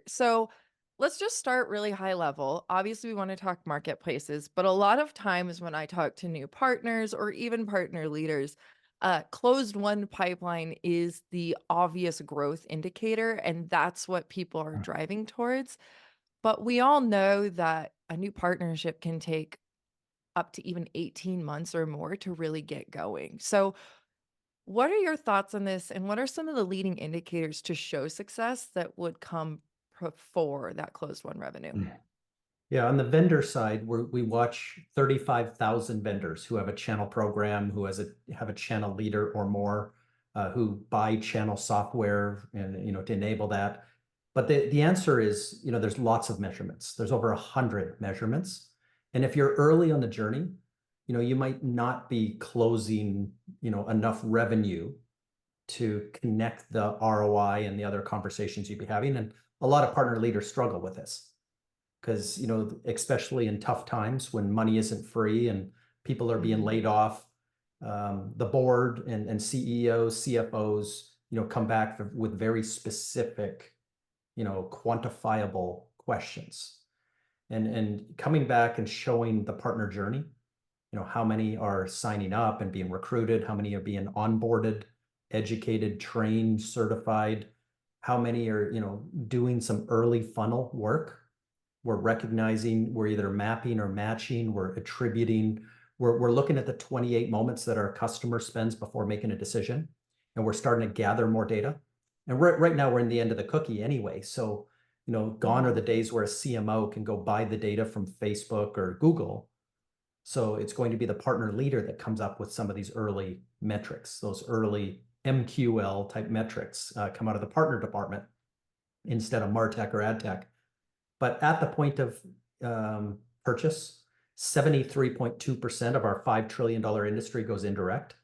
So let's just start really high level. Obviously, we want to talk marketplaces, but a lot of times when I talk to new partners or even partner leaders, closed one pipeline is the obvious growth indicator, and that's what people are driving towards. But we all know that a new partnership can take up to even 18 months or more to really get going. So, what are your thoughts on this? And what are some of the leading indicators to show success that would come before that closed one revenue? Yeah, on the vendor side, we watch 35,000 vendors who have a channel program, who have a channel leader or more, who buy channel software and to enable that. But the answer is, there's lots of measurements. There's over 100 measurements. And if you're early on the journey, you might not be closing, enough revenue to connect the ROI and the other conversations you'd be having. And a lot of partner leaders struggle with this because especially in tough times when money isn't free and people are being Mhm. laid off, the board and CEOs, CFOs, come back with very specific, quantifiable questions, and coming back and showing the partner journey. How many are signing up and being recruited? How many are being onboarded, educated, trained, certified? How many are doing some early funnel work? We're recognizing, we're either mapping or matching, we're attributing, we're looking at the 28 moments that our customer spends before making a decision, and we're starting to gather more data. And right now we're in the end of the cookie anyway. So, gone are the Mhm. days where a CMO can go buy the data from Facebook or Google. So it's going to be the partner leader that comes up with some of these early metrics, those early MQL type metrics come out of the partner department instead of MarTech or AdTech. But at the point of purchase, 73.2% of our $5 trillion industry goes indirect.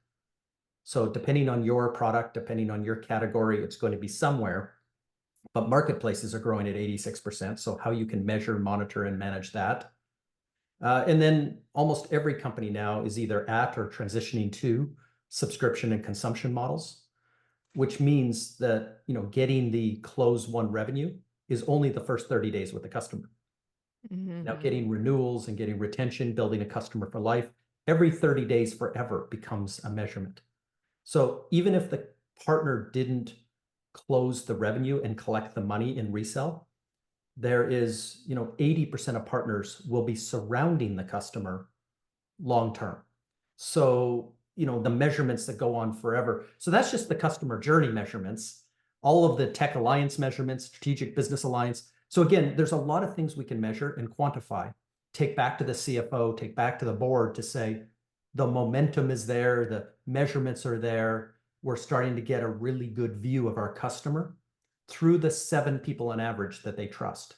So depending on your product, depending on your category, it's going to be somewhere. But marketplaces are growing at 86%. So how you can measure, monitor, and manage that. And then almost every company now is either at or transitioning to subscription and consumption models, which means that getting the close one revenue is only the first 30 days with the customer. Now, Mhm. getting renewals and getting retention, building a customer for life, every 30 days forever becomes a measurement. So even if the partner didn't close the revenue and collect the money in resell, there is, 80% of partners will be surrounding the customer long term. So, the measurements that go on forever. So that's just the customer journey measurements, all of the tech alliance measurements, strategic business alliance. So again, there's a lot of things we can measure and quantify, take back to the CFO, take back to the board to say the momentum is there, the measurements are there. We're starting to get a really good view of our customer through the 7 people on average that they trust.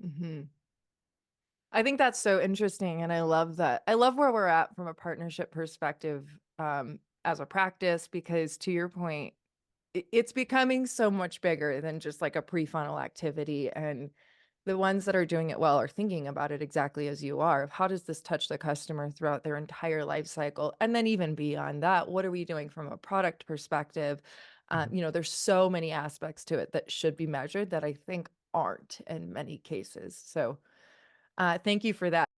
Mhm. I think that's so interesting, and I love that. I love where we're at from a partnership perspective, as a practice, because to your point, it's becoming so much bigger than just like a pre-funnel activity, and the ones that are doing it well are thinking about it exactly as you are, of how does this touch the customer throughout their entire life cycle? And then even beyond that, what are we doing from a product perspective? There's so many aspects to it that should be measured that I think aren't in many cases. So, thank you for that.